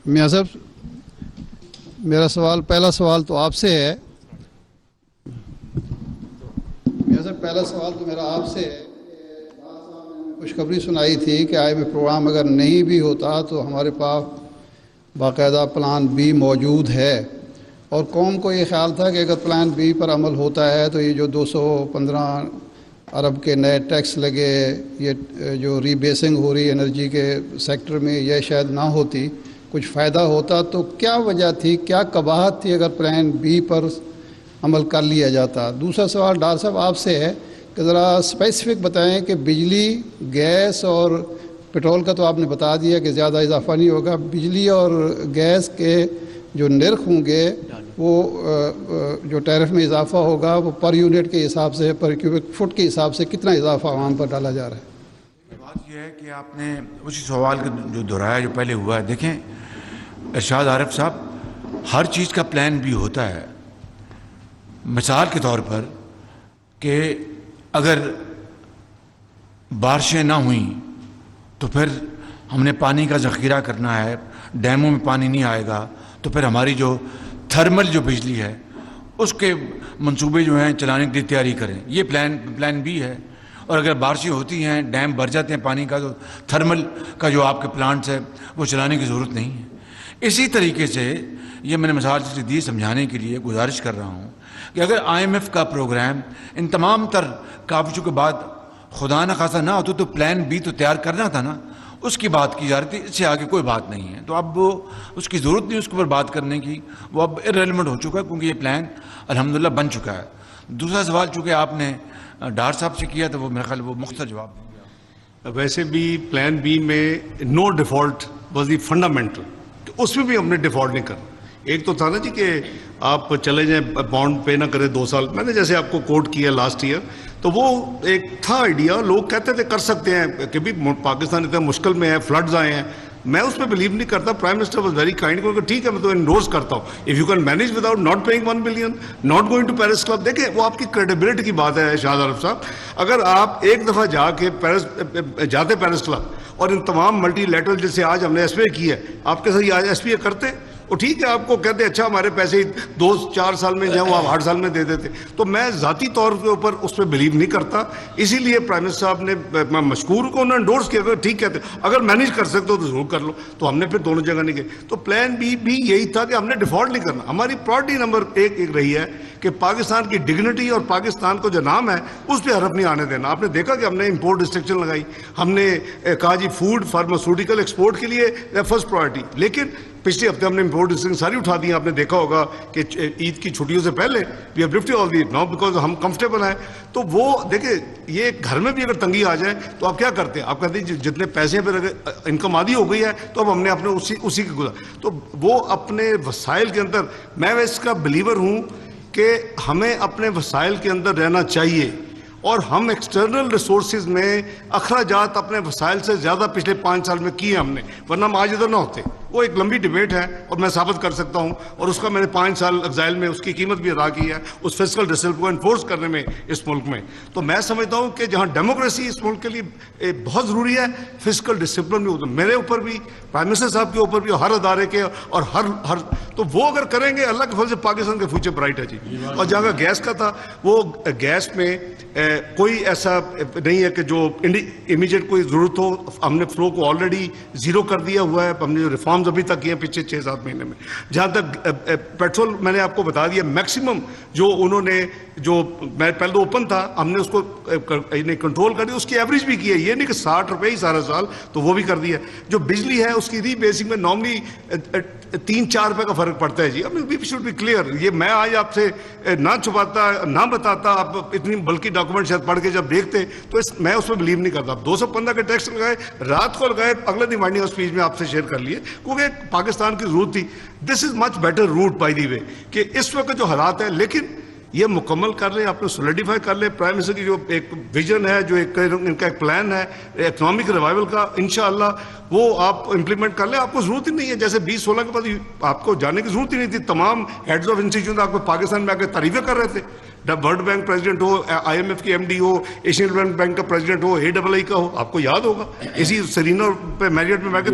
میاں صاحب میرا سوال پہلا سوال تو آپ سے ہے. میاں صاحب پہلا سوال تو میرا آپ سے ہے. خوشخبری سنائی تھی کہ آئی میں پروگرام اگر نہیں بھی ہوتا تو ہمارے پاس باقاعدہ پلان بی موجود ہے، اور قوم کو یہ خیال تھا کہ اگر پلان بی پر عمل ہوتا ہے تو یہ جو 215 ارب کے نئے ٹیکس لگے، یہ جو ری بیسنگ ہو رہی انرجی کے سیکٹر میں، یہ شاید نہ ہوتی، کچھ فائدہ ہوتا. تو کیا وجہ تھی، کیا قباحت تھی اگر پلان بی پر عمل کر لیا جاتا؟ دوسرا سوال ڈار صاحب آپ سے ہے کہ ذرا اسپیسیفک بتائیں کہ بجلی، گیس اور پٹرول کا تو آپ نے بتا دیا کہ زیادہ اضافہ نہیں ہوگا، بجلی اور گیس کے جو نرخ ہوں گے وہ جو ٹیرف میں اضافہ ہوگا وہ پر یونٹ کے حساب سے، پر کیوبک فٹ کے حساب سے کتنا اضافہ عوام پر ڈالا جا رہا ہے؟ بات یہ ہے کہ آپ نے اسی سوال کا جو دہرایا جو پہلے ہوا ہے. دیکھیں ارشاد عارف صاحب، ہر چیز کا پلان بھی ہوتا ہے. مثال کے طور پر کہ اگر بارشیں نہ ہوئیں تو پھر ہم نے پانی کا ذخیرہ کرنا ہے، ڈیموں میں پانی نہیں آئے گا تو پھر ہماری جو تھرمل جو بجلی ہے اس کے منصوبے جو ہیں چلانے کے لیے تیاری کریں. یہ پلان بی ہے. اور اگر بارشیں ہوتی ہیں، ڈیم بھر جاتے ہیں پانی کا، تو تھرمل کا جو آپ کے پلانٹس ہے وہ چلانے کی ضرورت نہیں ہے. اسی طریقے سے یہ میں نے مثال سے دی سمجھانے کے لیے گزارش کر رہا ہوں کہ اگر IMF کا پروگرام ان تمام تر کاوشوں کے بعد خدا نہ خاصا نہ ہوتا تو پلان بی تو تیار کرنا تھا نا، اس کی بات کی جا رہی تھی. اس سے آگے کوئی بات نہیں ہے. تو اب وہ اس کی ضرورت نہیں اس کے اوپر بات کرنے کی، وہ اب ارریلیونٹ ہو چکا ہے کیونکہ یہ پلان الحمدللہ بن چکا ہے. دوسرا سوال چونکہ آپ نے ڈار صاحب سے کیا تو وہ میرے خیال وہ مختصر جواب دیں گے. ویسے بھی پلان بی میں نو ڈیفالٹ واز دی فنڈامنٹل، اس میں بھی ہم نے ڈیفالٹ نہیں کرنا. ایک تو تھا نا جی کہ آپ چلے جائیں بانڈ پے نہ کریں 2 سال. میں نے جیسے آپ کو کوٹ کیا لاسٹ ایئر، تو وہ ایک تھا آئیڈیا، لوگ کہتے تھے کر سکتے ہیں کہ بھی پاکستان اتنا مشکل میں ہے، فلڈز آئے ہیں. میں اس پہ بلیو نہیں کرتا. Prime minister was very kind کہ ٹھیک ہے میں تو انڈورس کرتا ہوں. If you can manage without not paying 1 billion, not going to Paris club. دیکھیں وہ آپ کی کریڈیبلٹی کی بات ہے شاہد عارف صاحب. اگر آپ ایک دفعہ جا کے جاتے پیرس کلب اور ان تمام ملٹی لیٹرل جیسے آج ہم نے ایس پی اے کی ہے، آپ کے ساتھ یہ آج ایس پی اے کرتے، وہ ٹھیک ہے آپ کو کہتے اچھا ہمارے پیسے 2-4 سال میں جو آپ 8 سال میں دے دیتے. تو میں ذاتی طور کے اوپر اس پہ بلیو نہیں کرتا. اسی لیے پرائم منسٹر صاحب نے، میں مشکور کو انہوں نے انڈورس کیا، ٹھیک کہتے اگر مینیج کر سکتے ہو تو ضرور کر لو. تو ہم نے پھر دونوں جگہ نہیں گئے. تو پلان بی بھی یہی تھا کہ ہم نے ڈیفالٹ نہیں کرنا. ہماری پرائرٹی نمبر 1 رہی ہے کہ پاکستان کی ڈگنیٹی اور پاکستان کو جو نام ہے اس پہ حرف نہیں آنے دینا. آپ نے دیکھا کہ ہم نے امپورٹ ریسٹرکشن لگائی، ہم نے کہا جی فوڈ فارماسیوٹیکل ایکسپورٹ کے لیے فرسٹ پرائرٹی. لیکن پچھلے ہفتے ہم نے امپورٹ ریسٹرکشن ساری اٹھا دی. آپ نے دیکھا ہوگا کہ عید کی چھٹیوں سے پہلے we have lifted all the now because ہم کمفرٹیبل ہیں. تو وہ دیکھیں یہ گھر میں بھی اگر تنگی آ جائے تو آپ کیا کرتے ہیں؟ آپ کہتے ہیں جتنے پیسے پہ انکم آدھی ہو گئی ہے تو اب ہم نے اپنے اسی کے گزار. تو وہ اپنے وسائل کے اندر، میں اس کا بلیور ہوں کہ ہمیں اپنے وسائل کے اندر رہنا چاہیے. اور ہم ایکسٹرنل ریسورسز میں اخراجات اپنے وسائل سے زیادہ پچھلے 5 سال میں کیے ہم نے، ورنہ ہم آج ادھر نہ ہوتے. وہ ایک لمبی ڈیبیٹ ہے اور میں ثابت کر سکتا ہوں، اور اس کا میں نے 5 سال ایگزائل میں اس کی قیمت بھی ادا کی ہے اس فسکل ڈسپلن کو انفورس کرنے میں اس ملک میں. تو میں سمجھتا ہوں کہ جہاں ڈیموکریسی اس ملک کے لیے بہت ضروری ہے، فسکل ڈسپلن بھی ہوتا ہے. میرے اوپر بھی، پرائم منسٹر صاحب کے اوپر بھی، ہر ادارے کے، اور ہر تو وہ اگر کریں گے اللہ کے فضل سے پاکستان کا فیوچر برائٹ ہے جی. اور جہاں کا گیس کا تھا، وہ گیس میں کوئی ایسا نہیں ہے کہ جو امیجیٹ کوئی ضرورت ہو. ہم نے فلو کو آلریڈی زیرو کر دیا ہوا ہے. ہم نے جو ریفارمز ابھی تک کیے ہیں پچھلے 6-7 مہینے میں. جہاں تک پیٹرول، میں نے آپ کو بتا دیا میکسیمم جو انہوں نے، جو میں پہلے تو اوپن تھا، ہم نے اس کو کنٹرول کر دیا. اس کی ایوریج بھی کی ہے، یہ نہیں کہ 60 روپے ہی سارا سال، تو وہ بھی کر دیا. جو بجلی ہے اس کی ری بیسنگ میں نارملی 3-4 روپے کا فرق پڑتا ہے جی. اب وی شوڈ بی کلیئر. یہ میں آج آپ سے نہ چھپاتا نہ بتاتا، آپ اتنی بلکہ ڈاکومنٹ شاید پڑھ کے جب دیکھتے تو میں اس پہ بلیو نہیں کرتا. 215 کے ٹیکس لگائے، رات کو لگائے، اگلے دن مارننگ اسپیچ میں آپ سے شیئر کر لیے کیونکہ پاکستان کی ضرورت تھی. This is much better route by the way کہ اس وقت جو حالات ہیں، لیکن یہ مکمل کر لیں، آپ نے سولیڈیفائی کر لیں. پرائم منسٹر کی جو ایک ویژن ہے، جو ان کا ایک پلان ہے اکنامک ریوائول کا، انشاءاللہ وہ آپ امپلیمنٹ کر لیں. آپ کو ضرورت ہی نہیں ہے، جیسے 2016 کے بعد آپ کو جانے کی ضرورت ہی نہیں تھی. تمام ہیڈز آف انسٹیٹیوٹ آپ کو پاکستان میں آ کے تعریفیں کر رہے تھے. ورلڈ بینک پریزیڈنٹ ہو، IMF کی MD ہو، ایشین ڈیولپمنٹ بینک کا پریزیڈنٹ ہو، AAA کا ہو، آپ کو یاد ہوگا اسی سرینا پہ میریٹ میں